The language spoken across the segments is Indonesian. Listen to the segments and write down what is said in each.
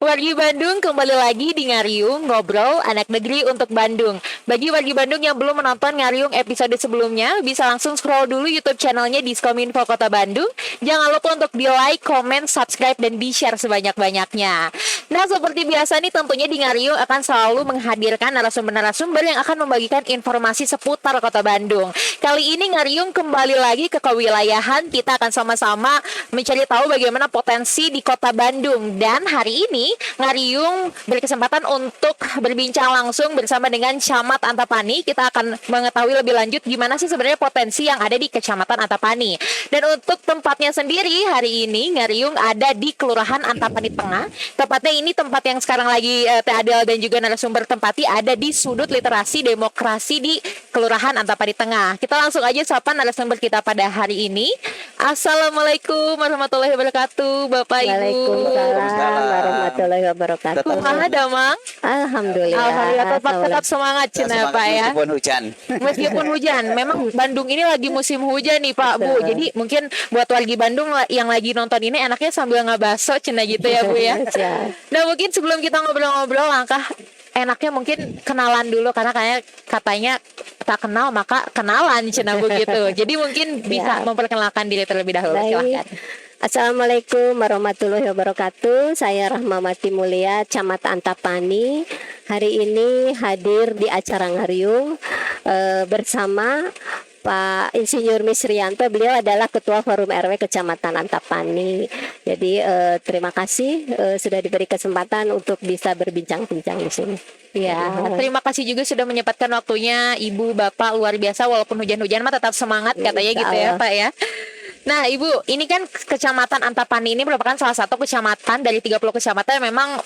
Wargi Bandung, kembali lagi di Ngariung Ngobrol Anak Negeri untuk Bandung. Bagi wargi Bandung yang belum menonton Ngariung episode sebelumnya, bisa langsung scroll dulu YouTube channelnya Diskominfo Kota Bandung. Jangan lupa untuk di like, comment, subscribe, dan di share sebanyak-banyaknya. Nah, seperti biasa nih, tentunya di Ngariung akan selalu menghadirkan narasumber-narasumber yang akan membagikan informasi seputar Kota Bandung. Kali ini Ngariung kembali lagi ke kewilayahan. Kita akan sama-sama mencari tahu bagaimana potensi di Kota Bandung. Dan hari ini Ngariung berkesempatan untuk berbincang langsung bersama dengan Camat Antapani. Kita akan mengetahui lebih lanjut gimana sih sebenarnya potensi yang ada di Kecamatan Antapani. Dan untuk tempatnya sendiri, hari ini Ngariung ada di Kelurahan Antapani Tengah. Tepatnya ini tempat yang sekarang lagi Teh Adel dan juga narasumber tempati ada di sudut literasi demokrasi di Kelurahan Antapani Tengah. Kita langsung aja sapa narasumber kita pada hari ini. Assalamualaikum warahmatullahi wabarakatuh, Bapak Ibu. Waalaikumsalam warahmatullahi wabarakatuh. Kumaha damang? Alhamdulillah. Tetap semangat cina Pak ya. Meskipun hujan. Meskipun hujan, memang Bandung ini lagi musim hujan nih Pak Bu. Jadi mungkin buat wargi Bandung yang lagi nonton ini enaknya sambil ngabaso cina gitu ya Bu ya. Nah, mungkin sebelum kita ngobrol-ngobrol, langkah enaknya mungkin kenalan dulu karena katanya tak kenal maka kenalan cina begitu. Jadi mungkin bisa memperkenalkan diri terlebih dahulu. Silahkan. Assalamualaikum warahmatullahi wabarakatuh. Saya Rahmawati Mulia, Camat Antapani. Hari ini hadir di acara Ngariung bersama Pak Insinyur Misrianto. Beliau adalah Ketua Forum RW Kecamatan Antapani. Jadi terima kasih sudah diberi kesempatan untuk bisa berbincang-bincang di sini. Ya, terima kasih juga sudah menyempatkan waktunya Ibu Bapak, luar biasa walaupun hujan-hujan mah tetap semangat katanya gitu ya Pak ya. Nah Ibu, ini kan Kecamatan Antapani ini merupakan salah satu kecamatan dari 30 kecamatan yang memang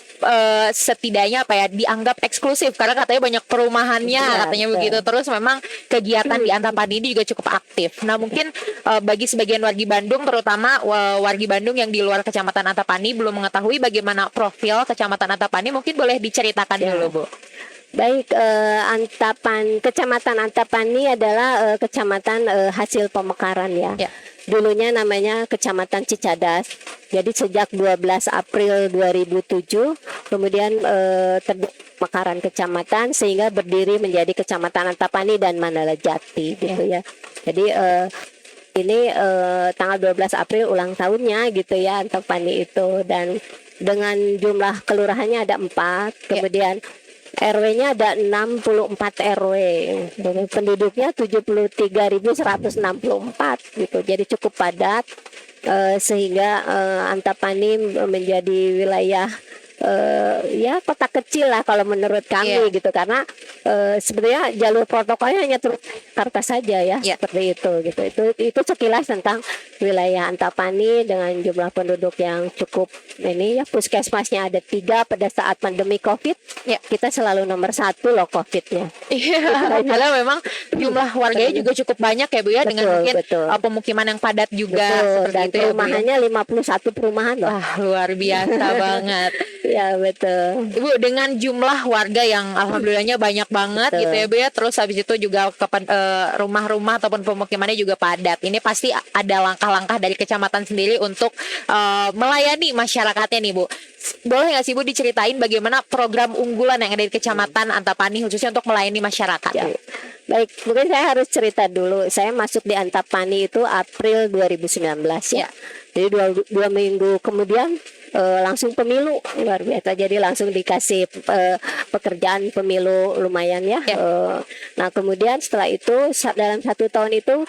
setidaknya apa ya dianggap eksklusif karena katanya banyak perumahannya katanya begitu. Terus memang kegiatan di Antapani ini juga cukup aktif. Nah mungkin bagi sebagian wargi Bandung, terutama wargi Bandung yang di luar Kecamatan Antapani belum mengetahui bagaimana profil Kecamatan Antapani, mungkin boleh diceritakan dulu Bu. Baik, Kecamatan Antapani adalah kecamatan hasil pemekaran ya. Dulunya namanya Kecamatan Cicadas. Jadi sejak 12 April 2007 kemudian terjadi pemekaran kecamatan sehingga berdiri menjadi Kecamatan Antapani dan Mandala Jati gitu ya. Jadi ini tanggal 12 April ulang tahunnya gitu ya Antapani itu, dan dengan jumlah kelurahannya ada 4, kemudian RW-nya ada 64 RW, penduduknya 73.164 gitu. Jadi cukup padat sehingga Antapani menjadi wilayah ya kota kecil lah kalau menurut kami gitu, karena sebenarnya jalur protokolnya hanya terus Jakarta saja ya seperti itu gitu. Itu sekilas tentang wilayah Antapani dengan jumlah penduduk yang cukup ini ya. Puskesmasnya ada 3 pada saat pandemi COVID. Kita selalu nomor 1 loh COVID-nya. Karena memang jumlah warganya juga cukup banyak ya Bu ya, dengan mungkin pemukiman yang padat juga seperti dan itu ya, perumahannya 51 perumahan loh. Luar biasa banget. Ya betul. Ibu, dengan jumlah warga yang alhamdulillahnya banyak banget gitu ya Bu ya, terus habis itu juga rumah-rumah ataupun pemukimannya juga padat. Ini pasti ada langkah-langkah dari kecamatan sendiri untuk melayani masyarakatnya nih Bu. Boleh nggak sih Bu diceritain bagaimana program unggulan yang ada di Kecamatan Antapani khususnya untuk melayani masyarakat? Baik, mungkin saya harus cerita dulu. Saya masuk di Antapani itu April 2019 ya. Jadi 2 minggu kemudian langsung pemilu, luar biasa. Jadi langsung dikasih pekerjaan pemilu lumayan ya. Nah kemudian setelah itu dalam 1 tahun itu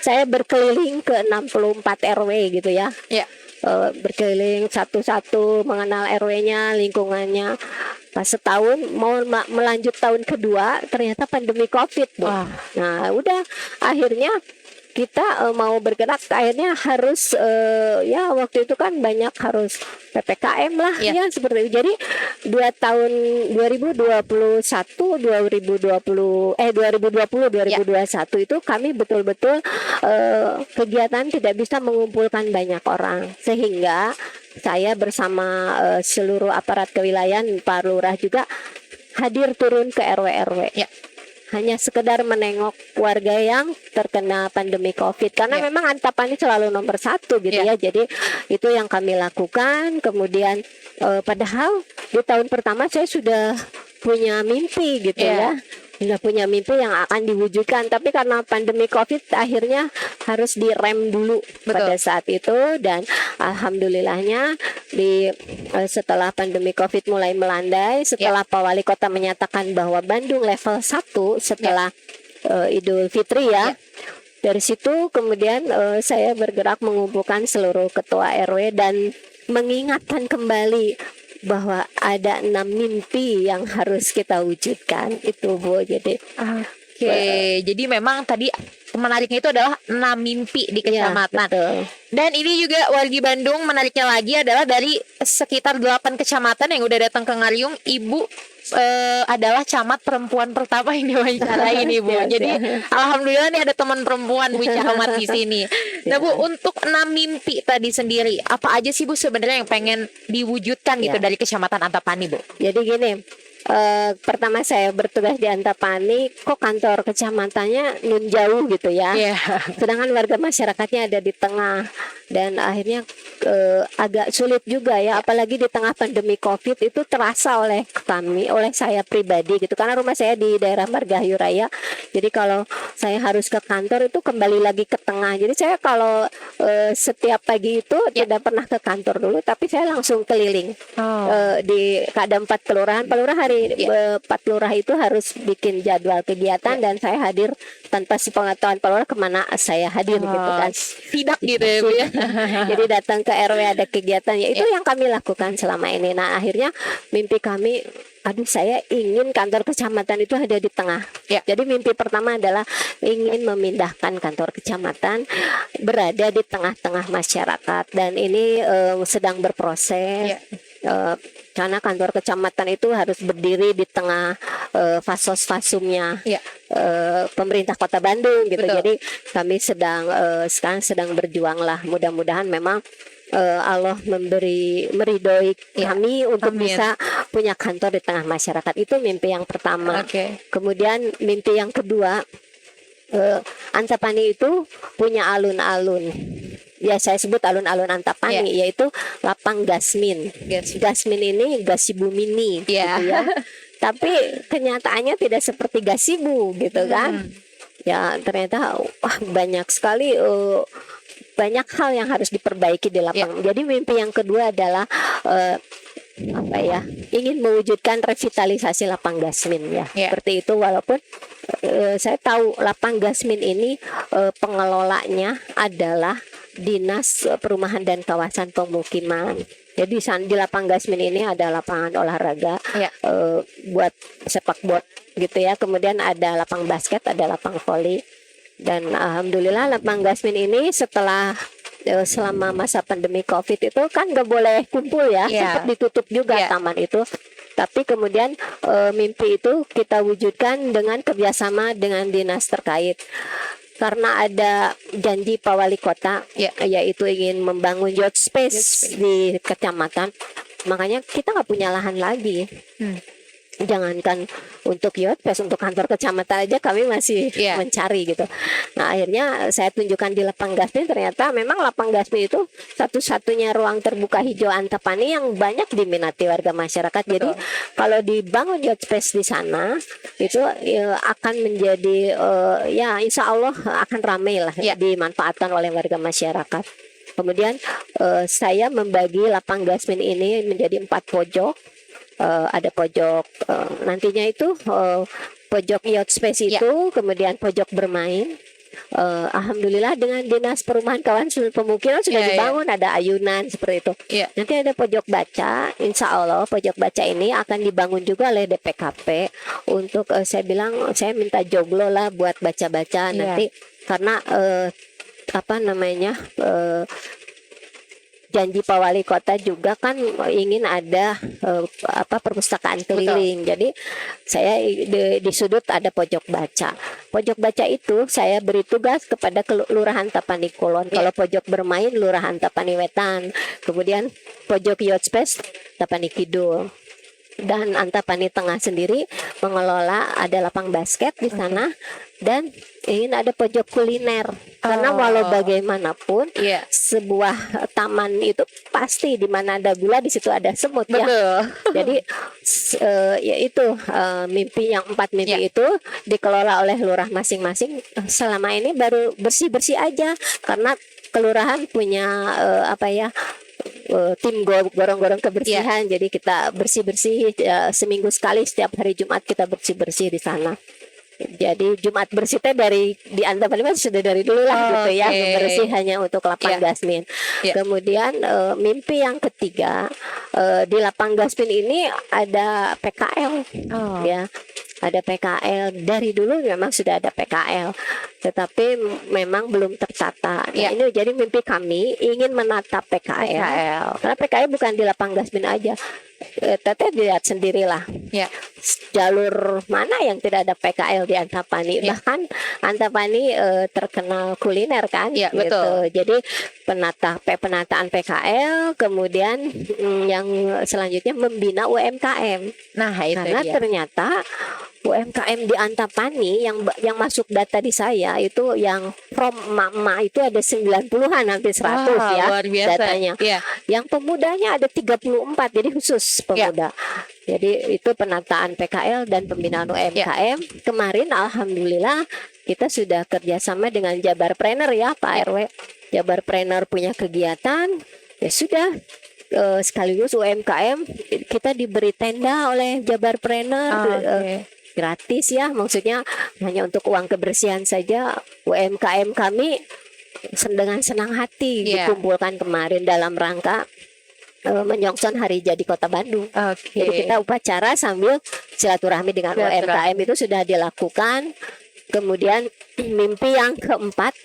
saya berkeliling ke 64 RW gitu ya. Berkeliling satu-satu mengenal RW-nya, lingkungannya. Pas setahun mau melanjut tahun kedua ternyata pandemi COVID Bu. Nah udah akhirnya kita mau bergerak, akhirnya harus ya waktu itu kan banyak harus PPKM lah ya seperti itu. Jadi 2 tahun 2021 2021 itu kami betul-betul kegiatan tidak bisa mengumpulkan banyak orang, sehingga saya bersama seluruh aparat kewilayahan, Pak Lurah juga hadir turun ke RW-RW. hanya sekedar menengok warga yang terkena pandemi COVID, karena memang Antapani selalu nomor satu gitu ya. Jadi itu yang kami lakukan. Kemudian padahal di tahun pertama saya sudah punya mimpi gitu ya, sudah punya mimpi yang akan diwujudkan, tapi karena pandemi COVID akhirnya harus direm dulu pada saat itu. Dan alhamdulillahnya setelah pandemi COVID mulai melandai, setelah Pak Wali Kota menyatakan bahwa Bandung level 1 setelah Idul Fitri ya. Dari situ kemudian saya bergerak mengumpulkan seluruh ketua RW dan mengingatkan kembali bahwa ada 6 mimpi yang harus kita wujudkan itu, Bu. Jadi jadi memang tadi menariknya itu adalah 6 mimpi di kecamatan. Dan ini juga wargi Bandung, menariknya lagi adalah dari sekitar 8 kecamatan yang udah datang ke Ngariung, Ibu adalah camat perempuan pertama yang diwawancarai ini, Bu. Jadi alhamdulillah nih ada teman perempuan Bu camat di sini. Nah Bu, untuk 6 mimpi tadi sendiri, apa aja sih Bu sebenarnya yang pengen diwujudkan gitu dari Kecamatan Antapani, Bu? Jadi gini, pertama saya bertugas di Antapani, kok kantor kecamatannya nun jauh gitu ya. Sedangkan warga masyarakatnya ada di tengah, dan akhirnya agak sulit juga ya, apalagi di tengah pandemi COVID itu terasa oleh kami, oleh saya pribadi gitu, karena rumah saya di daerah Margahayu Raya. Jadi kalau saya harus ke kantor itu kembali lagi ke tengah. Jadi saya kalau setiap pagi itu tidak pernah ke kantor dulu, tapi saya langsung keliling di ada 4 kelurahan. Kelurahan 4 lurah itu harus bikin jadwal kegiatan dan saya hadir tanpa sepengetahuan Pak Lurah kemana saya hadir gitu kan. Tidak gitu ya Bu ya. Jadi datang ke RW ada kegiatan, ya itu yang kami lakukan selama ini. Nah akhirnya mimpi kami, aduh saya ingin kantor kecamatan itu ada di tengah. Jadi mimpi pertama adalah ingin memindahkan kantor kecamatan berada di tengah-tengah masyarakat, dan ini sedang berproses. Karena kantor kecamatan itu harus berdiri di tengah fasos-fasumnya pemerintah Kota Bandung gitu. Jadi kami sekarang sedang berjuang lah. Mudah-mudahan memang Allah meridhoi kami untuk bisa punya kantor di tengah masyarakat. Itu mimpi yang pertama. Kemudian mimpi yang kedua, Antapani itu punya alun-alun. Ya saya sebut alun-alun Antapani, yaitu lapang Gasmin. Gasmin ini gasibu mini gitu ya. Tapi kenyataannya tidak seperti gasibu gitu kan. Ya ternyata banyak sekali banyak hal yang harus diperbaiki di lapang. Jadi mimpi yang kedua adalah ingin mewujudkan revitalisasi lapang Gasmin ya. Seperti itu, walaupun saya tahu lapang Gasmin ini pengelolanya adalah Dinas Perumahan dan Kawasan Pemukiman. Jadi di lapang Gasmin ini ada lapangan olahraga buat sepak bola gitu ya. Kemudian ada lapang basket, ada lapang voli. Dan alhamdulillah lapang Gasmin ini selama masa pandemi COVID itu kan nggak boleh kumpul ya, sempat ditutup juga taman itu. Tapi kemudian mimpi itu kita wujudkan dengan kerjasama dengan dinas terkait. Karena ada janji Pak Wali Kota, yaitu ingin membangun youth space di kecamatan, makanya kita nggak punya lahan lagi. Jangankan untuk youth space, untuk kantor kecamatan aja kami masih mencari gitu. Nah akhirnya saya tunjukkan di lapang Gasmin, ternyata memang lapang Gasmin itu satu-satunya ruang terbuka hijau Antapani yang banyak diminati warga masyarakat. Jadi kalau dibangun youth space di sana itu akan menjadi insya Allah akan ramai lah dimanfaatkan oleh warga masyarakat. Kemudian saya membagi lapang Gasmin ini menjadi 4 pojok. Ada pojok nantinya itu pojok youth space itu, kemudian pojok bermain. Alhamdulillah dengan Dinas Perumahan Kawasan Pemukiman sudah dibangun, ada ayunan seperti itu. Nanti ada pojok baca, insya Allah pojok baca ini akan dibangun juga oleh DPKP untuk saya bilang saya minta joglo lah buat baca-baca nanti, karena janji Pak Wali Kota juga kan ingin ada perpustakaan keliling. Jadi saya di sudut ada pojok baca. Pojok baca itu saya beri tugas kepada Kelurahan Tapani Kulon. Kalau pojok bermain Lurahan Tapani Wetan. Kemudian pojok youth space Tapani Kidul. Dan Antapani Tengah sendiri mengelola ada lapang basket di sana dan ingin ada pojok kuliner. Karena walau bagaimanapun sebuah taman itu pasti di mana ada gula di situ ada semut. Betul. Ya. Jadi ya itu mimpi yang 4 mimpi itu dikelola oleh lurah masing-masing. Selama ini baru bersih-bersih aja karena kelurahan punya tim gorong-gorong kebersihan. Jadi kita bersih-bersih seminggu sekali, setiap hari Jumat kita bersih-bersih di sana. Jadi Jumat bersih teh dari di Antapani sudah dari dulu lah gitu ya, bersih hanya untuk lapang gasmin. Kemudian mimpi yang ketiga, di lapang gasmin ini ada PKL ya. Ada PKL, dari dulu memang sudah ada PKL, tetapi memang belum tertata. Nah, ini jadi mimpi kami ingin menata PKL. Karena PKL bukan di lapang gasmin aja. Teteh lihat sendirilah. Jalur mana yang tidak ada PKL di Antapani? Bahkan Antapani terkenal kuliner kan, gitu. Betul. Jadi penataan PKL, kemudian yang selanjutnya membina UMKM. Nah, itu karena ternyata UMKM di Antapani yang masuk data di saya itu yang from mama itu ada 90-an hampir 100 ya luar biasa. Datanya. Yang pemudanya ada 34, jadi khusus pemuda. Jadi itu penataan PKL dan pembinaan UMKM. Kemarin alhamdulillah kita sudah kerjasama dengan Jabarpreneur ya Pak RW. Jabarpreneur punya kegiatan, ya sudah sekaligus UMKM kita diberi tenda oleh Jabarpreneur. Gratis ya, maksudnya hanya untuk uang kebersihan saja. UMKM kami dengan senang hati dikumpulkan kemarin dalam rangka menyongsong hari jadi Kota Bandung. Jadi kita upacara sambil silaturahmi dengan UMKM itu sudah dilakukan. Kemudian mimpi yang keempat,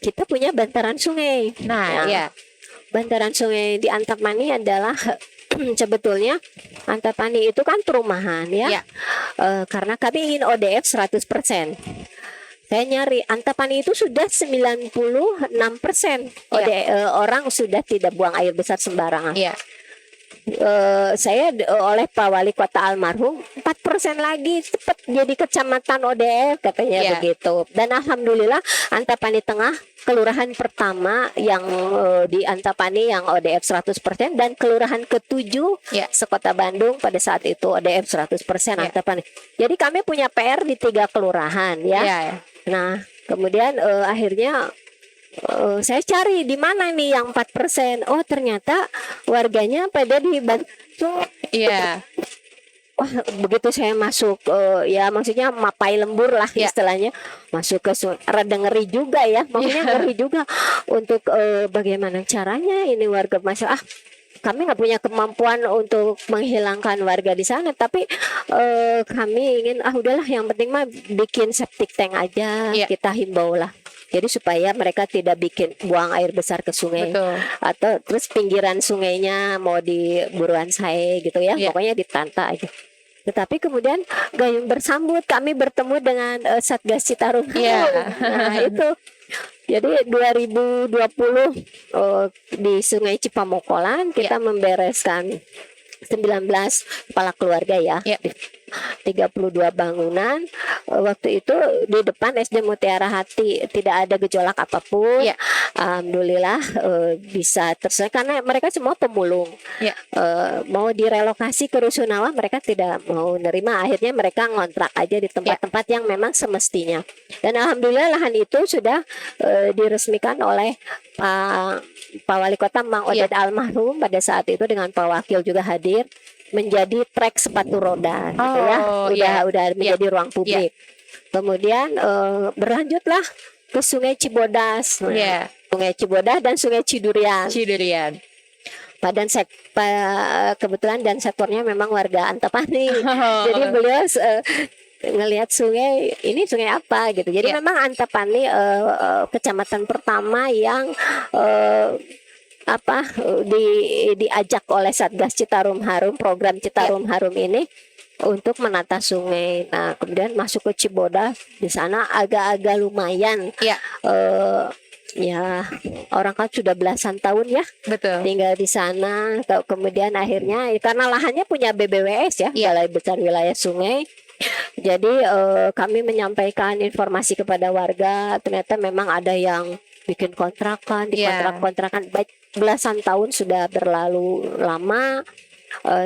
kita punya bantaran sungai. Bantaran sungai di Antapani adalah sebetulnya Antapani itu kan perumahan ya. Karena kami ingin ODF 100%. Saya nyari Antapani itu sudah 96%. Orang sudah tidak buang air besar sembarangan. Saya oleh Pak Wali Kota almarhum 4% lagi cepat jadi kecamatan ODF katanya begitu. Dan alhamdulillah Antapani Tengah kelurahan pertama yang di Antapani yang ODF 100% dan kelurahan ke-7 sekota Bandung pada saat itu ODF 100% Antapani. Jadi kami punya PR di 3 kelurahan ya. Nah, kemudian akhirnya saya cari di mana nih yang 4%. Oh, ternyata warganya pada dibantu. Wah, begitu saya masuk ya maksudnya mapai lembur lah istilahnya, masuk ke rada ngeri juga ya, maksudnya ngeri juga untuk bagaimana caranya ini warga masalah. Kami nggak punya kemampuan untuk menghilangkan warga di sana, tapi kami ingin udahlah yang penting mah bikin septic tank aja, kita himbau lah. Jadi supaya mereka tidak bikin buang air besar ke sungai. Atau terus pinggiran sungainya mau di buruan saya gitu ya, pokoknya ditanta aja. Tetapi kemudian gayung bersambut kami bertemu dengan Satgas Citarum. Nah itu jadi 2020 di Sungai Cipamokolan kita membereskan 19 kepala keluarga ya. 32 bangunan. Waktu itu di depan SD Mutiara Hati tidak ada gejolak apapun. Alhamdulillah bisa terselesaikan karena mereka semua pemulung. Mau direlokasi ke Rusunawa mereka tidak mau nerima. Akhirnya mereka ngontrak aja di tempat-tempat yang memang semestinya. Dan alhamdulillah lahan itu sudah diresmikan oleh Pak Wali Kota Mang Oded almarhum pada saat itu dengan Pak Wakil juga hadir, menjadi trek sepatu roda gitu ya. Udah menjadi ruang publik. Kemudian berlanjutlah ke Sungai Cibodas. Sungai Cibodas dan Sungai Cidurian. Kebetulan dan sektornya memang warga Antapani. Jadi beliau ngelihat sungai ini sungai apa gitu. Jadi memang Antapani kecamatan pertama yang diajak oleh Satgas Citarum Harum, program Citarum Harum ini untuk menata sungai. Nah, kemudian masuk ke Cibodas, di sana agak-agak lumayan ya orang kan sudah belasan tahun ya Betul. tinggal di sana. Kemudian akhirnya karena lahannya punya BBWS ya, Iya. Balai Besar Wilayah Sungai. Jadi kami menyampaikan informasi kepada warga, ternyata memang ada yang bikin kontrakan, di Iya. kontrak-kontrakan belasan tahun sudah berlalu lama.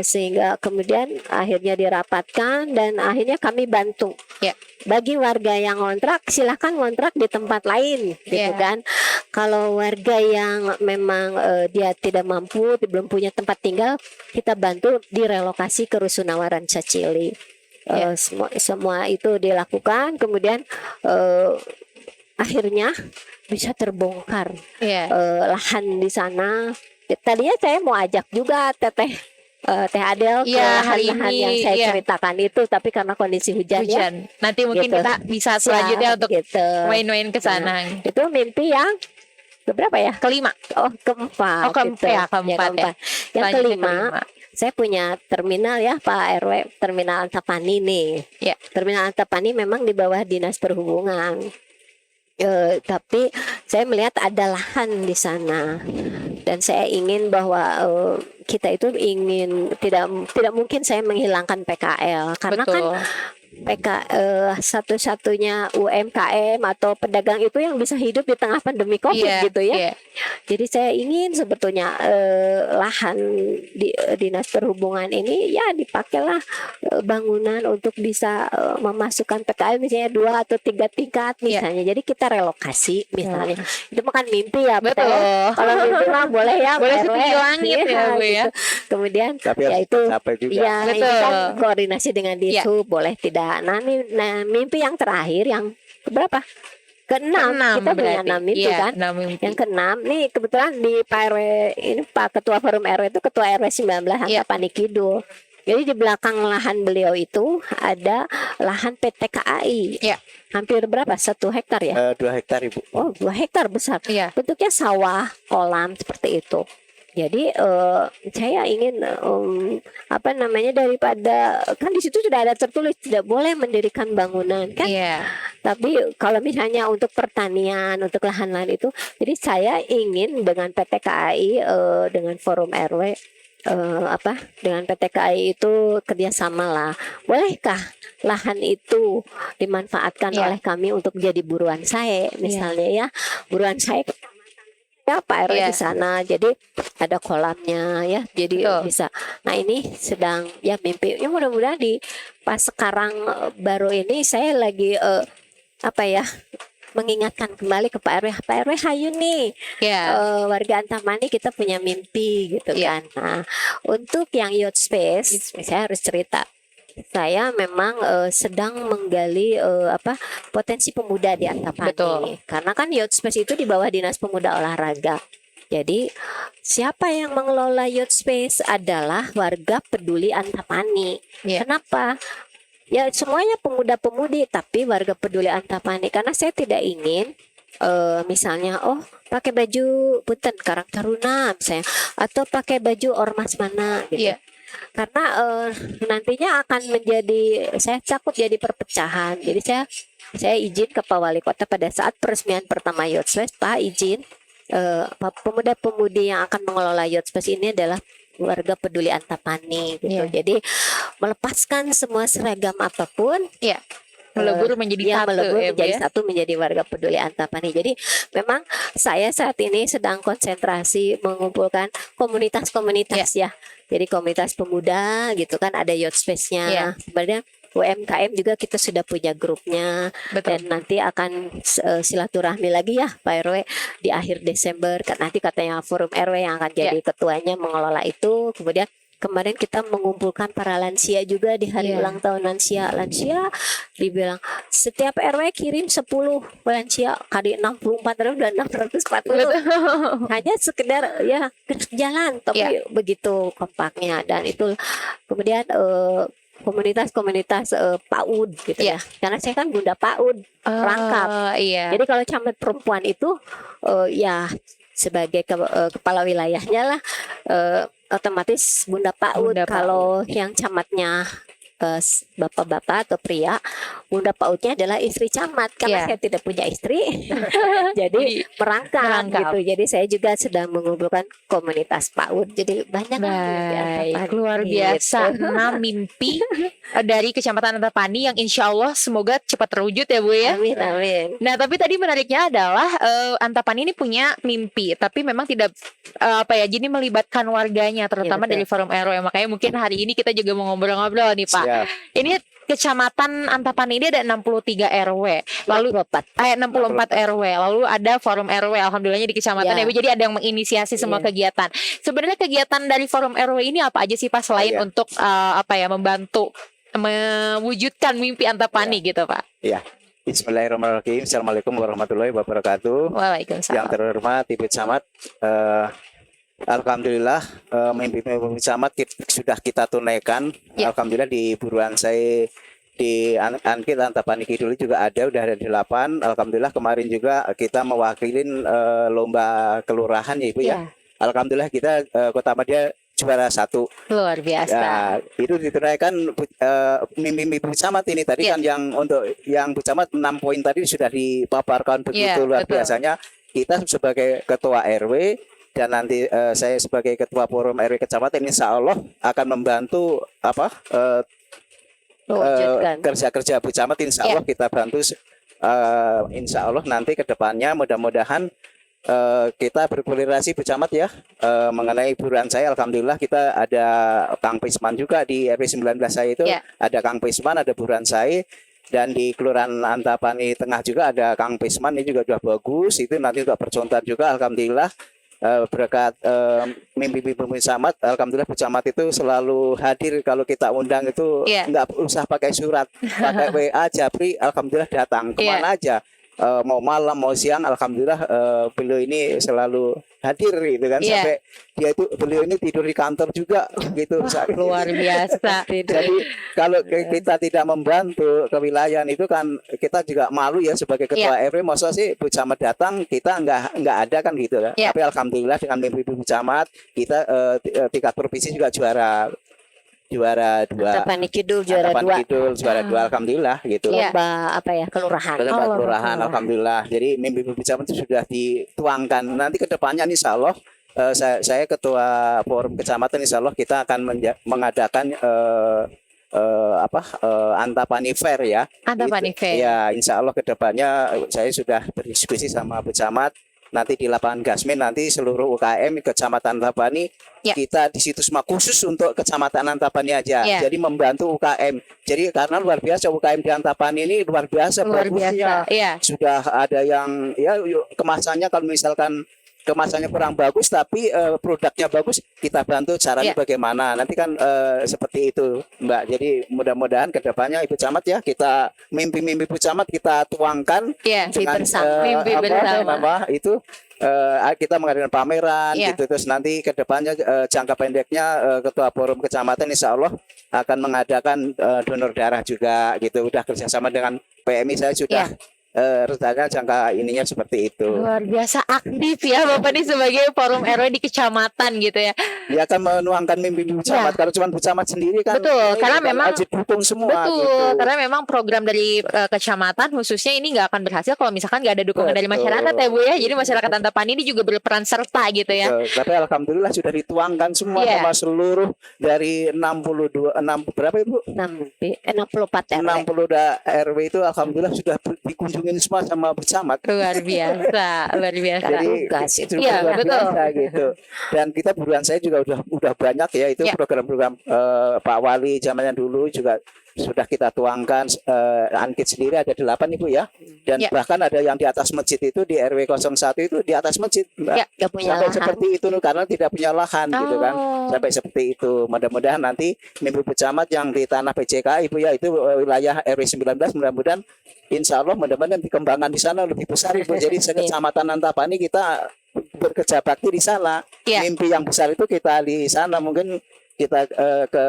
Sehingga kemudian akhirnya dirapatkan dan akhirnya kami bantu. Ya. Bagi warga yang ngontrak, silahkan ngontrak di tempat lain, gitu Ya. kan. Kalau warga yang memang dia tidak mampu, belum punya tempat tinggal, kita bantu direlokasi ke Rusunawaran Cacili. Ya. Semua itu dilakukan, kemudian akhirnya bisa terbongkar Iya. lahan di sana. Tadinya saya mau ajak juga Teh Adel ke Iya, hari lahan-lahan ini, yang saya iya. ceritakan itu, tapi karena kondisi hujan, ya. Hujan. Nanti mungkin Gitu. kita bisa selanjutnya untuk gitu. main-main ke sana. Itu mimpi yang keberapa ya? Kelima. Oh, keempat. Oh, keempat ya, keempat ya. Yang Selanjutnya kelima, saya punya terminal ya Pak RW, Terminal Antapani nih. Ya. Terminal Antapani memang di bawah Dinas Perhubungan. Tapi saya melihat ada lahan di sana dan saya ingin bahwa kita itu ingin tidak mungkin saya menghilangkan PKL karena Betul. kan satu-satunya UMKM atau pedagang itu yang bisa hidup di tengah pandemi COVID Iya, gitu ya. iya. Jadi saya ingin sebetulnya lahan di Dinas Perhubungan ini ya dipakailah bangunan untuk bisa memasukkan PKL misalnya 2 atau 3 tingkat misalnya. Jadi kita relokasi misalnya. Itu bukan mimpi ya, Pak. Betul. Kalau mimpi mah boleh ya, Boleh Pak RW. setinggi langit ya, Bu, ya. gitu. Kemudian Tapi ya harus itu tercapai juga. ya ini Betul. kan koordinasi dengan Ya. Dishub boleh tidak. Nah, mimpi yang terakhir yang berapa? Keenam. Kita punya berarti. 6 mimpi Iya, kan. 6 mimpi. Yang keenam nih kebetulan di Pak RW ini Pak Ketua Forum RW itu Ketua RW 19 Iya. Antapani Kidul. Jadi di belakang lahan beliau itu ada lahan PT KAI. Iya. Hampir berapa? 1 hektar ya? 2 hektar Ibu. Oh, 2 hektar besar. Iya. Bentuknya sawah, kolam seperti itu. Jadi saya ingin daripada kan di situ sudah ada tertulis tidak boleh mendirikan bangunan kan. Iya. Tapi kalau misalnya untuk pertanian, untuk lahan-lahan itu, jadi saya ingin dengan PT KAI dengan Forum RW dengan PT KAI itu kerjasama lah. Bolehkah lahan itu dimanfaatkan Iya. oleh kami untuk jadi buruan saya misalnya ya, buruan saya ya Pak RW Iya. di sana. Jadi ada kolamnya ya. Jadi Betul. bisa. Nah, ini sedang ya mimpi. Ya mudah-mudahan pas sekarang baru ini saya lagi mengingatkan kembali ke Pak RW. Pak RW hayu nih. Iya. Warga Antapani kita punya mimpi gitu Iya. kan. Nah, untuk yang youth space, saya harus cerita. Saya memang sedang menggali potensi pemuda di Antapani. Betul. Karena kan youth space itu di bawah Dinas Pemuda Olahraga. Jadi siapa yang mengelola youth space adalah warga peduli Antapani. Iya. Kenapa? Ya semuanya pemuda-pemudi, tapi warga peduli Antapani. Karena saya tidak ingin misalnya pakai baju punten Karang Taruna misalnya, atau pakai baju ormas mana gitu. Iya. Karena nantinya akan saya takut jadi perpecahan. Jadi saya izin ke Pak Wali Kota pada saat peresmian pertama Youth Space, Pak izin pemuda-pemudi yang akan mengelola Youth Space ini adalah warga peduli Antapani gitu. Iya. Jadi melepaskan semua seragam apapun. Iya. Melebur menjadi satu melebur ya, Bu, menjadi ya. satu, menjadi warga peduli Antapani. Jadi memang saya saat ini sedang konsentrasi mengumpulkan komunitas-komunitas ya. Jadi komunitas pemuda gitu kan, ada youth space-nya. Iya. Sebenarnya UMKM juga kita sudah punya grupnya. Betul. Dan nanti akan silaturahmi lagi ya Pak RW di akhir Desember. Nanti katanya Forum RW yang akan jadi ketuanya mengelola itu. Kemudian kemarin kita mengumpulkan para lansia juga di hari Iya. ulang tahun lansia. Lansia dibilang setiap RW kirim 10 lansia, kali 64 RW dan 640. Hanya sekedar ya jalan, tapi begitu kompaknya. Dan itu kemudian komunitas-komunitas PAUD gitu ya. Karena saya kan Bunda PAUD Rangkap. Iya. Jadi kalau camat perempuan itu ya sebagai kepala wilayahnya lah otomatis Bunda PAUD. Bunda Kalau yang camatnya bapak-bapak atau pria, muda PAUD-nya adalah istri camat karena saya tidak punya istri. Jadi merangkap gitu. Jadi saya juga sedang mengumpulkan komunitas PAUD. Jadi banyak luar biasa. 6 mimpi dari Kecamatan Antapani yang insya Allah semoga cepat terwujud ya Bu ya. Amin, amin. Nah tapi tadi menariknya adalah Antapani ini punya mimpi, tapi memang tidak jadi melibatkan warganya, terutama dari forum RW. Makanya mungkin hari ini kita juga mau ngobrol-ngobrol nih Pak. Siap. Ini Kecamatan Antapani ini ada 63 RW, lalu 64 RW, lalu ada forum RW. Alhamdulillahnya di kecamatan ya Bu, jadi ada yang menginisiasi semua kegiatan. Sebenarnya kegiatan dari forum RW ini apa aja sih Pak selain untuk membantu mewujudkan mimpi Antapani gitu Pak? Iya. Bismillahirrahmanirrahim. Assalamualaikum warahmatullahi wabarakatuh. Waalaikumsalam. Yang terhormat Ibu Camat, alhamdulillah mimpi camat sudah kita tunaikan. Alhamdulillah di buruan saya di Ankit Antapani Kidul juga udah ada 8. Alhamdulillah kemarin juga kita mewakilin lomba kelurahan ya Ibu ya. Alhamdulillah kita Kota Madia juara 1. Luar biasa. Ya, itu ditunaikan mimpi Bu Camat ini tadi kan yang untuk yang Bu Camat 6 poin tadi sudah dipaparkan begitu luar biasanya. Kita sebagai ketua RW dan nanti saya sebagai ketua forum RW kecamatan insya Allah akan membantu kerja-kerja Bu Camat insya Allah kita bantu insya Allah nanti ke depannya mudah-mudahan kita berkoordinasi Bu Camat ya mengenai buruan saya. Alhamdulillah kita ada Kang Pisman juga di RW 19 saya itu ada Kang Pisman, ada buruan saya. Dan di Kelurahan Antapani Tengah juga ada Kang Pisman, ini juga sudah bagus. Itu nanti untuk percontohan juga. Alhamdulillah berkat mimpi-mimpi Bu Camat, alhamdulillah Bu Camat itu selalu hadir kalau kita undang itu nggak usah pakai surat, pakai WA, Japri, alhamdulillah datang kemana aja. Mau malam mau siang alhamdulillah beliau ini selalu hadir gitu kan sampai beliau ini tidur di kantor juga gitu. Luar biasa. Jadi kalau kita tidak membantu kewilayahan itu kan kita juga malu ya sebagai ketua RW. Masa sih Bu Camat datang kita nggak ada kan gitu kan. Tapi alhamdulillah dengan mimpi Bu Camat kita tingkat provinsi juga juara 2. Antapani Kidul juara 2. Juara 2 alhamdulillah gitu. Lomba kelurahan. Kelurahan alhamdulillah. Jadi mimpi Bu Camat itu sudah dituangkan. Nanti ke depannya insya Allah saya ketua forum kecamatan insya Allah kita akan mengadakan Antapani Fair ya. Antapani Fair. Ya insya Allah ke depannya saya sudah berdiskusi sama Bu Camat. Nanti di lapangan Gasmin nanti seluruh UKM Kecamatan Antapani kita di situ semua khusus untuk Kecamatan Antapani aja. Jadi membantu UKM. Jadi karena luar biasa UKM di Antapani ini luar biasa bagusnya. Sudah ada yang kemasannya kalau misalkan kemasannya kurang bagus tapi produknya bagus kita bantu caranya bagaimana nanti kan seperti itu Mbak. Jadi mudah-mudahan kedepannya Ibu Camat ya kita mimpi-mimpi Ibu Camat kita tuangkan dengan mimpi bersama itu kita mengadakan pameran gitu. Terus nanti kedepannya jangka pendeknya ketua forum kecamatan insya Allah akan mengadakan donor darah juga gitu. Udah kerjasama dengan PMI saya sudah rencananya jangka ininya seperti itu. Luar biasa aktif ya Bapak ini sebagai forum RW di kecamatan gitu ya. Dia akan menuangkan mimpi Bu Camat. Kalau cuma Bu Camat sendiri kan karena memang dukung semua gitu. Karena memang program dari kecamatan khususnya ini nggak akan berhasil kalau misalkan nggak ada dukungan dari masyarakat ya Bu ya. Jadi masyarakat Antapani ini juga berperan serta gitu ya. Tapi alhamdulillah sudah dituangkan semua sama seluruh dari 62 berapa Ibu? 64 RW. 62 RW itu alhamdulillah sudah dikunjungi semua sama Bu Camat. Luar biasa. Jadi itu luar biasa gitu. Dan kita buruan saya juga udah banyak ya itu program-program Pak Wali zamannya dulu juga sudah kita tuangkan. Ankit sendiri ada 8 Ibu ya. Dan bahkan ada yang di atas masjid itu di RW 01 itu di atas masjid Mbak. Sampai seperti itu karena tidak punya lahan gitu kan. Sampai seperti itu. Mudah-mudahan nanti mimpi Bu Camat yang di tanah PJK Ibu ya itu wilayah RW 19 mudah-mudahan insya Allah mudah-mudahan dikembangkan di sana lebih besar Ibu. Jadi sekecamatan Antapani kita bekerja bakti di sana. Mimpi yang besar itu kita di sana mungkin kita ke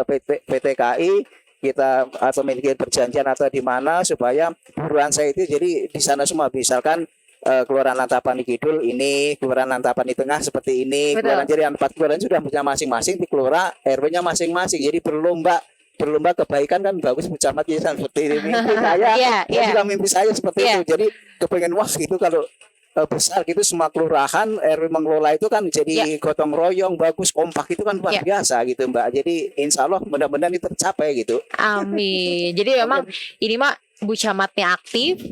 PTKI kita atau memiliki perjanjian atau di mana supaya buruan saya itu jadi di sana semua misalkan Kelurahan Antapani Kidul ini, Kelurahan Antapani Tengah seperti ini, Kelurahan jadi 4 kelurahan sudah punya masing-masing di kelurahan RW-nya masing-masing. Jadi berlomba berlomba kebaikan kan bagus Bu Camat ya seperti ini. Mimpi saya, Iya, ya iya. juga mimpi saya seperti Iya. itu. Jadi kepengen wah gitu kalau besar gitu semua kelurahan RW mengelola itu kan jadi gotong royong bagus kompak itu kan luar Iya. biasa gitu Mbak. Jadi insya Allah mudah-mudahan itu tercapai gitu. Amin. Jadi memang ini mah Bu Camatnya aktif,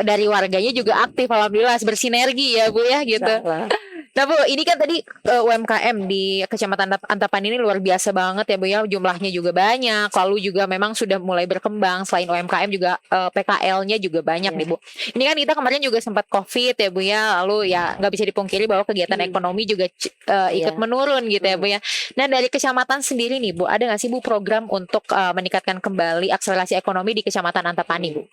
dari warganya juga aktif, alhamdulillah bersinergi ya Bu ya gitu. Insyaallah. Nah Bu, ini kan tadi UMKM di Kecamatan Antapani ini luar biasa banget ya Bu ya, jumlahnya juga banyak, lalu juga memang sudah mulai berkembang, selain UMKM juga PKL-nya juga banyak nih Bu. Ini kan kita kemarin juga sempat COVID ya Bu ya, lalu ya nggak bisa dipungkiri bahwa kegiatan ekonomi juga ikut menurun gitu ya Bu ya. Nah dari kecamatan sendiri nih Bu, ada nggak sih Bu program untuk meningkatkan kembali akselerasi ekonomi di Kecamatan Antapani Bu?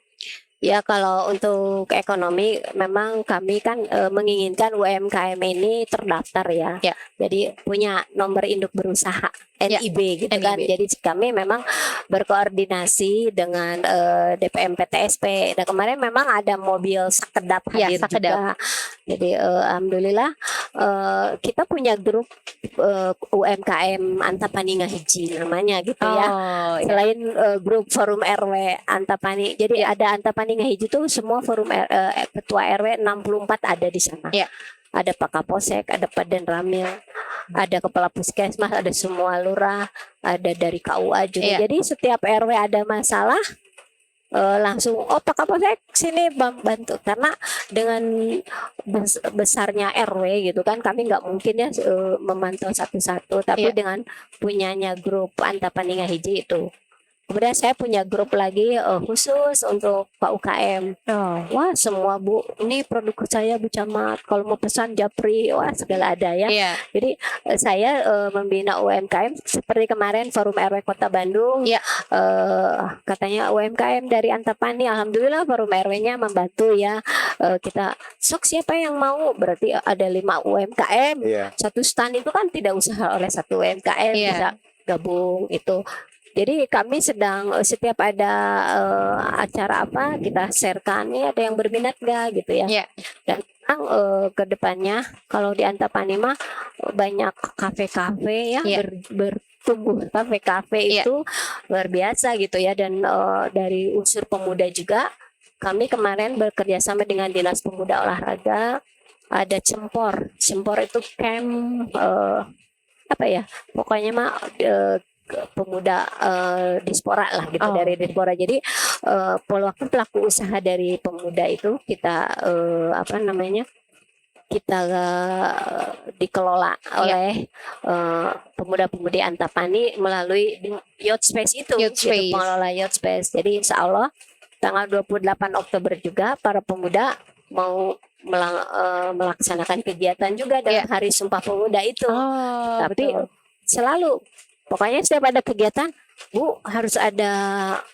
Ya kalau untuk ekonomi memang kami kan menginginkan UMKM ini terdaftar ya. Ya. Jadi punya nomor induk berusaha NIB gitu kan. NIB. Jadi kami memang berkoordinasi dengan DPM PTSP. Dan kemarin memang ada mobil sakedap Ya, hadir sakedap. juga. Jadi alhamdulillah kita punya grup UMKM Antapani Ngahiji namanya gitu ya. Oh, ya. Selain grup forum RW Antapani, jadi ada Antapani Ngahiji itu semua forum ketua RW 64 ada di sana. Ya. Ada Pak Kapolsek, ada Pak Denramil, ada kepala puskesmas, ada semua lurah, ada dari KUA juga. Iya. Jadi setiap RW ada masalah langsung Pak Kapolsek sini bantu, karena dengan besarnya RW gitu kan kami nggak mungkin ya memantau satu-satu, tapi Iya. dengan punyanya grup Antapani Ngahiji itu. Kemudian saya punya grup lagi khusus untuk Pak UKM. Oh. Wah semua Bu, ini produk saya Bu Camat. Kalau mau pesan japri, wah segala ada ya. Iya. Jadi saya membina UMKM seperti kemarin Forum RW Kota Bandung. Iya. Katanya UMKM dari Antapani, alhamdulillah Forum RW-nya membantu ya. Kita sok siapa yang mau, berarti ada 5 UMKM. Iya. Satu stand itu kan tidak usaha oleh satu UMKM, Iya. bisa gabung itu. Jadi kami sedang setiap ada acara apa kita sharekan, ini ada yang berminat gak gitu ya. Iya. Dan ke depannya kalau di Antapani mah banyak kafe-kafe ya, Iya. bertumbuh kafe-kafe Iya. itu luar biasa gitu ya. Dan dari unsur pemuda juga kami kemarin bekerja sama dengan Dinas Pemuda Olahraga, ada Cempor itu camp apa ya, pokoknya mah pemuda diaspora lah gitu, dari diaspora. Jadi pelaku usaha dari pemuda itu kita apa namanya, kita dikelola oleh pemuda-pemudi Antapani melalui Youth Space itu, Youth gitu, Space. pengelola Youth Space. Jadi insya Allah tanggal 28 Oktober juga para pemuda mau melaksanakan kegiatan juga dalam hari Sumpah Pemuda itu. Oh, Tapi betul. selalu pokoknya setiap ada kegiatan Bu harus ada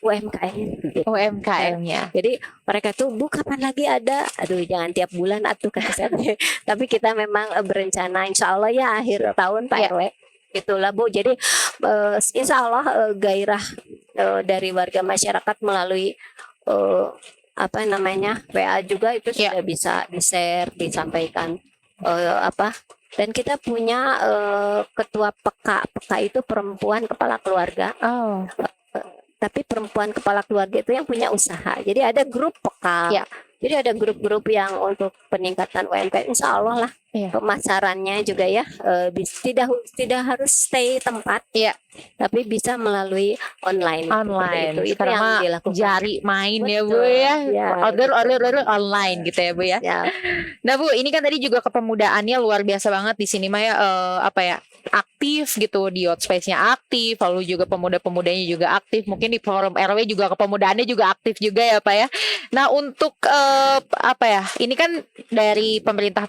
UMKM gitu. UMKM-nya. Jadi mereka tuh Bu kapan lagi ada, aduh jangan tiap bulan atuh kata saya. Tapi kita memang berencana insya Allah ya akhir tahun Pak RW itulah Bu. Jadi insya Allah gairah dari warga masyarakat melalui apa namanya WA juga itu sudah bisa di-share, disampaikan apa. Dan kita punya ketua PK itu perempuan kepala keluarga. Oh. Tapi perempuan kepala keluarga itu yang punya usaha. Jadi ada grup PK. Ya. Jadi ada grup-grup yang untuk peningkatan UMKM. Insya Allah lah. Pemasarannya juga ya tidak harus stay tempat. Iya. Tapi bisa melalui online. Itu Karena yang dilakukan. jari main. Betul. Ya Bu ya. Order online gitu ya Bu ya. Nah Bu, ini kan tadi juga kepemudaannya luar biasa banget di sini Maya, apa ya, aktif gitu, di Youth Space-nya aktif, lalu juga pemuda-pemudanya juga aktif, mungkin di forum RW juga kepemudaannya juga aktif juga ya Pak ya. Nah untuk apa ya, ini kan dari pemerintah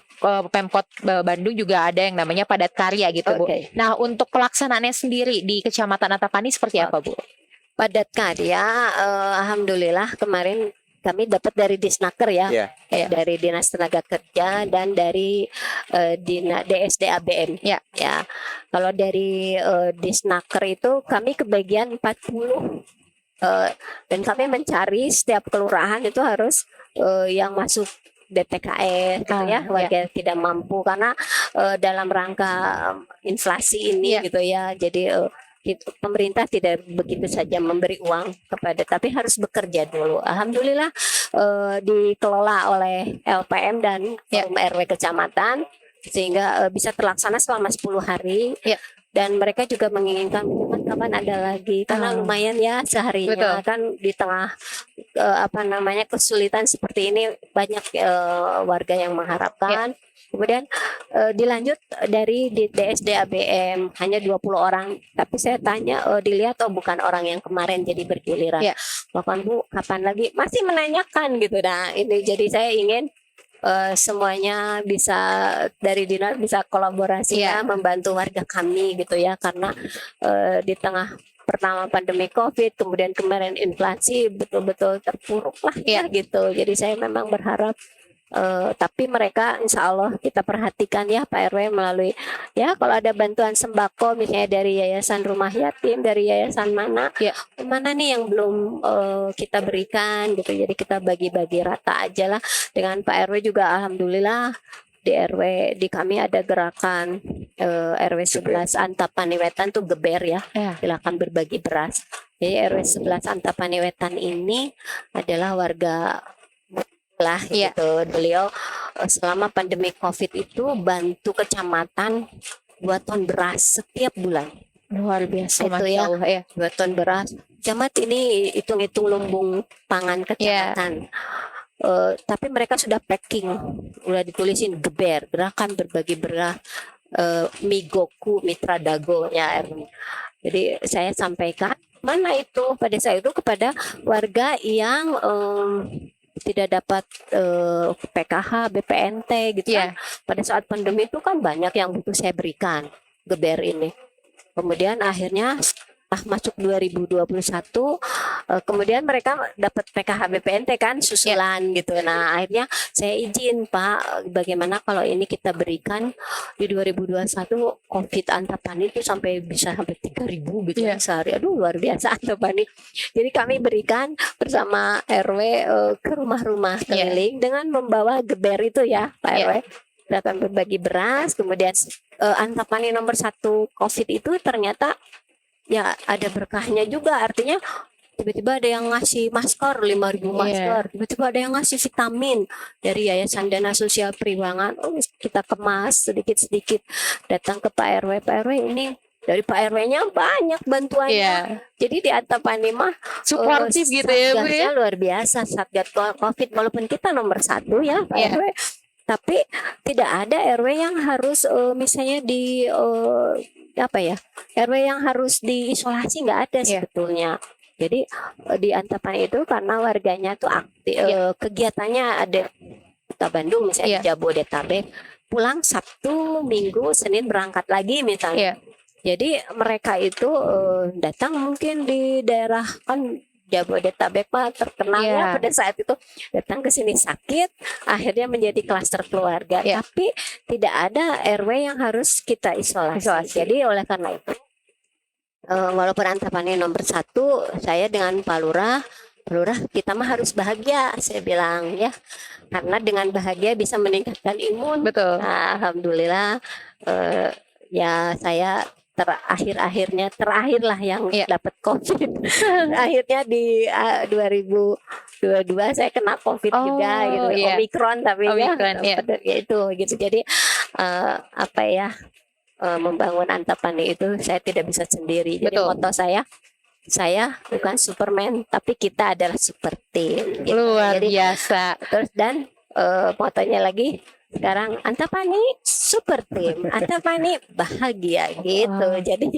Pemkot Bandung juga ada yang namanya padat karya gitu Bu. Nah untuk pelaksanaannya sendiri di Kecamatan Antapani seperti apa Bu? Padat karya, alhamdulillah kemarin kami dapat dari Disnaker ya, dari Dinas Tenaga Kerja dan dari DSD-ABM. Ya, kalau dari Disnaker itu kami kebagian 40 dan kami mencari setiap kelurahan itu harus yang masuk DPKS gitu ya, warga tidak mampu karena dalam rangka inflasi ini gitu ya. Jadi pemerintah tidak begitu saja memberi uang kepada, tapi harus bekerja dulu. Alhamdulillah dikelola oleh LPM dan Forum RW Kecamatan sehingga bisa terlaksana selama 10 hari. Dan mereka juga menginginkan kapan ada lagi, karena lumayan ya seharinya. Betul. Kan di tengah kesulitan seperti ini banyak warga yang mengharapkan. Kemudian dilanjut dari di DSD ABM hanya 20 orang. Tapi saya tanya, dilihat bukan orang yang kemarin jadi bergiliran. Bapak Bu, kapan lagi? Masih menanyakan gitu. Nah, ini jadi saya ingin semuanya bisa dari dinas bisa kolaborasi membantu warga kami gitu ya, karena di tengah pertama pandemi COVID, kemudian kemarin inflasi betul-betul terpuruk lah gitu. Jadi saya memang berharap tapi mereka insya Allah kita perhatikan ya Pak RW melalui kalau ada bantuan sembako misalnya dari Yayasan Rumah Yatim, dari yayasan mana nih yang belum kita berikan gitu. Jadi kita bagi-bagi rata aja lah. Dengan Pak RW juga alhamdulillah di RW di kami ada gerakan RW 11 Antapani Wetan tuh geber silakan berbagi beras. Jadi RW 11 Antapani Wetan ini adalah warga gitu. Beliau selama pandemi COVID itu bantu kecamatan 2 ton beras setiap bulan. Luar biasa itu 2 ton beras. Camat ini hitung-hitung lumbung pangan kecamatan. Tapi mereka sudah packing, udah ditulisin geber, gerakan berbagi beras, Migoku Mitra Dago Jadi saya sampaikan mana itu pada saat itu kepada warga yang tidak dapat PKH, BPNT gitu kan. Pada saat pandemi itu kan banyak yang butuh saya berikan geber ini. Kemudian akhirnya masuk 2021 kemudian mereka dapat PKH BPNT kan susulan gitu. Nah, akhirnya saya izin Pak, bagaimana kalau ini kita berikan di 2021 COVID Antapani itu sampai bisa sampai 3.000 gitu sehari. Aduh luar biasa Antapani. Jadi kami berikan bersama RW ke rumah-rumah keliling dengan membawa geber itu ya Pak RW. Datang berbagi beras. Kemudian Antapani nomor 1 COVID itu ternyata ada berkahnya juga, artinya tiba-tiba ada yang ngasih masker 5.000 masker, tiba-tiba ada yang ngasih vitamin dari Yayasan Dana Sosial Periwangan. Kita kemas sedikit-sedikit datang ke Pak RW ini dari Pak RW-nya banyak bantuannya. Jadi di Antapani mah suportif gitu ya Bu ya. Luar biasa Satgas COVID, walaupun kita nomor 1 ya Pak RW, tapi tidak ada RW yang harus misalnya di RW yang harus diisolasi, nggak ada sebetulnya. Jadi di Antapani itu karena warganya tuh aktif, kegiatannya ada Kota Bandung misalnya di Jabodetabek, pulang Sabtu, Minggu, Senin berangkat lagi misalnya. Jadi mereka itu datang mungkin di daerah kan Jabodetabek terkenal pada saat itu, datang ke sini sakit, akhirnya menjadi klaster keluarga. Tapi tidak ada RW yang harus kita isolasi. Jadi oleh karena itu, walaupun Antapani nomor 1, saya dengan Pak Lurah kita mah harus bahagia, saya bilang karena dengan bahagia bisa meningkatkan imun. Betul. Nah, alhamdulillah saya terakhir lah yang dapat COVID. Akhirnya di 2022 saya kena COVID juga gitu, Omikron tapi itu gitu. Jadi membangun Antapani itu saya tidak bisa sendiri. Jadi moto saya bukan Superman tapi kita adalah super team. Gitu. Luar biasa. Terus dan motonya lagi sekarang Antapani super team, Antapani bahagia gitu. Jadi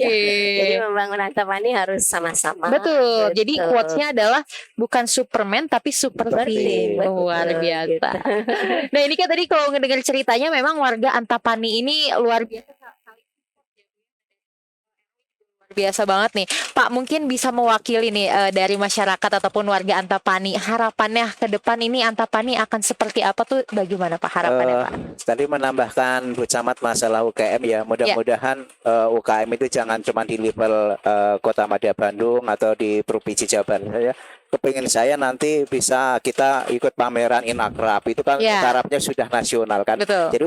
membangun Antapani harus sama-sama. Betul. Jadi quotes-nya adalah bukan Superman tapi super team. Luar biasa. Gitu. Nah, ini kan tadi kalau ngedengar ceritanya memang warga Antapani ini luar biasa. Biasa banget nih Pak, mungkin bisa mewakili nih dari masyarakat ataupun warga Antapani, harapannya ke depan ini Antapani akan seperti apa tuh, bagaimana Pak harapannya Pak? Tadi menambahkan Bu Camat masalah UKM ya, mudah-mudahan UKM itu jangan cuma di level Kota Madya Bandung atau di Provinsi Jawa Barat ya, kepingin saya nanti bisa kita ikut pameran Inakrab itu kan Ya. tarafnya sudah nasional kan. Betul. Jadi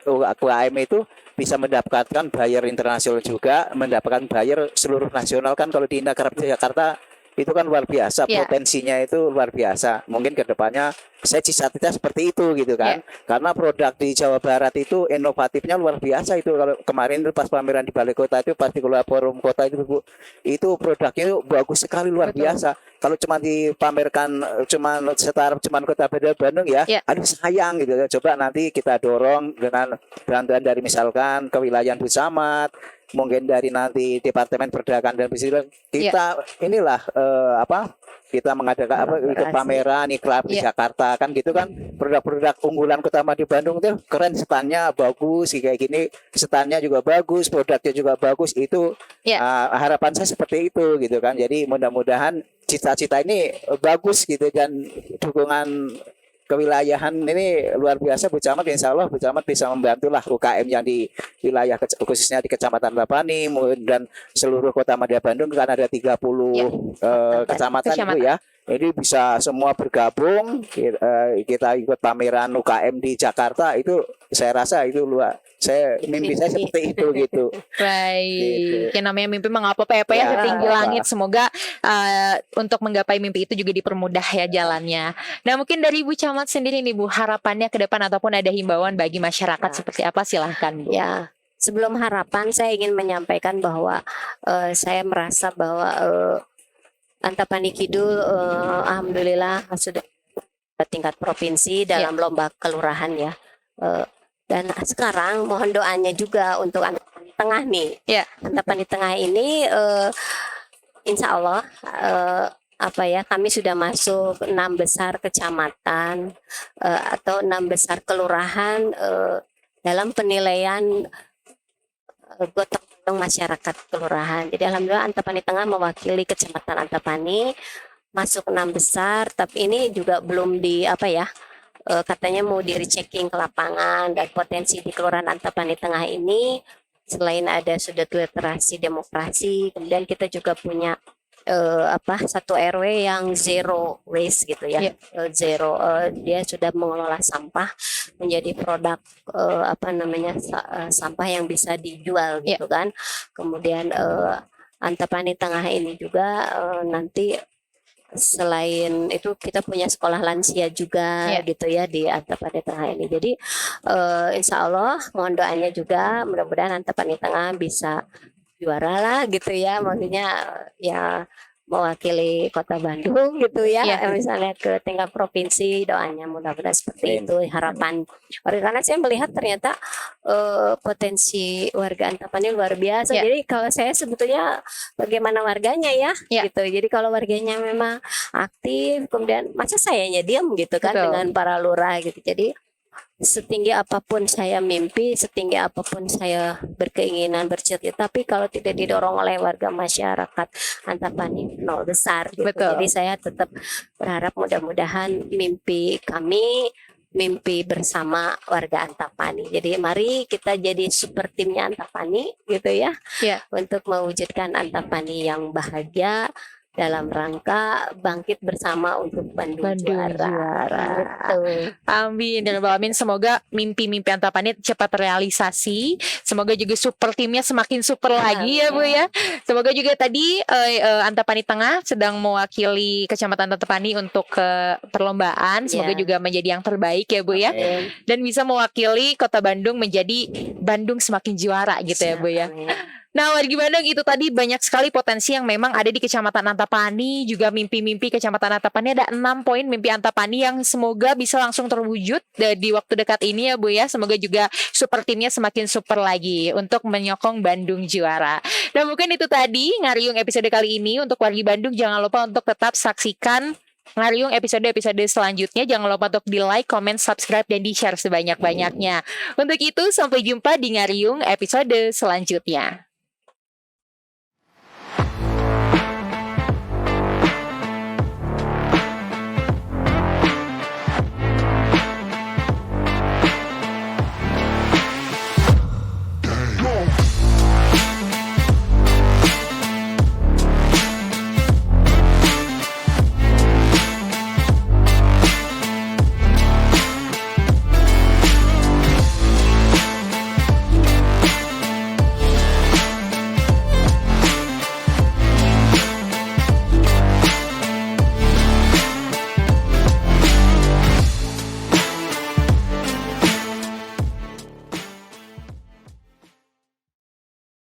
UKM itu bisa mendapatkan buyer internasional juga, mendapatkan buyer seluruh nasional kan. Kalau di Inakrab Jakarta itu kan luar biasa, Ya. potensinya itu luar biasa. Mungkin kedepannya saya cita-cita seperti itu gitu kan. Karena produk di Jawa Barat itu inovatifnya luar biasa itu. Kalau kemarin itu pas pameran di Balai Kota itu, pas di Keluar Forum Kota itu Bu, itu produknya itu bagus sekali, luar Betul. biasa. Kalau cuma dipamerkan cuma Kota Bandung ya, Ya. aduh sayang gitu. Coba nanti kita dorong dengan bantuan dari misalkan kewilayahan Bu Camat, mungkin dari nanti Departemen Perdagangan dan Bisnis kita inilah kita mengadakan ikut pameran Ikrab di Jakarta kan gitu kan, produk-produk unggulan Kota Madu Bandung itu keren, standnya bagus kayak gini, standnya juga bagus, produknya juga bagus itu. Harapan saya seperti itu gitu kan. Jadi mudah-mudahan cita-cita ini bagus gitu, dan dukungan kewilayahan ini luar biasa Bu Camat. Insya Allah Bu Camat bisa membantulah UKM yang di wilayah khususnya di Kecamatan Tapani dan seluruh Kota Madya Bandung, kan ada 30 kecamatan Bu ya. Ini bisa semua bergabung, kita ikut pameran UKM di Jakarta, itu saya rasa itu luar. Mimpi saya seperti itu gitu. Baik, yang namanya mimpi mengapa apa ya, setinggi langit. Semoga untuk menggapai mimpi itu juga dipermudah ya jalannya. Nah, mungkin dari Bu Camat sendiri nih Bu, harapannya ke depan ataupun ada himbauan bagi masyarakat seperti apa, silahkan Bu. Ya, sebelum harapan saya ingin menyampaikan bahwa saya merasa bahwa Antapani Kidul alhamdulillah sudah tingkat provinsi dalam lomba kelurahan ya. Dan sekarang mohon doanya juga untuk Antapani Tengah nih. Antapani Tengah ini insya Allah kami sudah masuk 6 besar kecamatan atau 6 besar kelurahan dalam penilaian gotong royong masyarakat kelurahan. Jadi alhamdulillah Antapani Tengah mewakili Kecamatan Antapani masuk 6 besar, tapi ini juga belum katanya mau di rechecking ke lapangan, dan potensi di Kelurahan Antapani Tengah ini selain ada sudut literasi demokrasi, kemudian kita juga punya satu RW yang zero waste gitu ya. Zero, dia sudah mengelola sampah menjadi produk sampah yang bisa dijual gitu kan. Kemudian Antapani Tengah ini juga nanti selain itu kita punya sekolah lansia juga gitu ya di Antapani Tengah ini. Jadi insya Allah mohon doanya juga, mudah-mudahan Antapani Tengah bisa juara lah gitu ya, maksudnya ya mewakili Kota Bandung gitu ya, misalnya ke tingkat provinsi, doanya mudah-mudahan seperti itu harapan. Karena saya melihat ternyata potensi warga Antapani luar biasa. Jadi kalau saya sebetulnya bagaimana warganya ya gitu. Jadi kalau warganya memang aktif, kemudian masa sayanya diam gitu kan dengan para lurah gitu. Jadi setinggi apapun saya mimpi, setinggi apapun saya berkeinginan bercita, tapi kalau tidak didorong oleh warga masyarakat Antapani nol besar gitu. Jadi saya tetap berharap mudah-mudahan mimpi kami, mimpi bersama warga Antapani. Jadi mari kita jadi super timnya Antapani gitu ya, untuk mewujudkan Antapani yang bahagia dalam rangka bangkit bersama untuk Bandung juara. Amin dan amin. Semoga mimpi-mimpi Antapani cepat terrealisasi. Semoga juga super timnya semakin super lagi ya Bu ya. Semoga juga tadi Antapani Tengah sedang mewakili Kecamatan Antapani untuk ke perlombaan. Semoga juga menjadi yang terbaik ya Bu ya. Dan bisa mewakili Kota Bandung menjadi Bandung semakin juara gitu ya Bu ya. Nah, wargi Bandung, itu tadi banyak sekali potensi yang memang ada di Kecamatan Antapani, juga mimpi-mimpi Kecamatan Antapani. Ada 6 poin mimpi Antapani yang semoga bisa langsung terwujud di waktu dekat ini ya Bu ya. Semoga juga super timnya semakin super lagi untuk menyokong Bandung juara. Nah, mungkin itu tadi Ngariung episode kali ini. Untuk wargi Bandung, jangan lupa untuk tetap saksikan Ngariung episode-episode selanjutnya. Jangan lupa untuk di like, comment, subscribe, dan di share sebanyak-banyaknya. Untuk itu, sampai jumpa di Ngariung episode selanjutnya.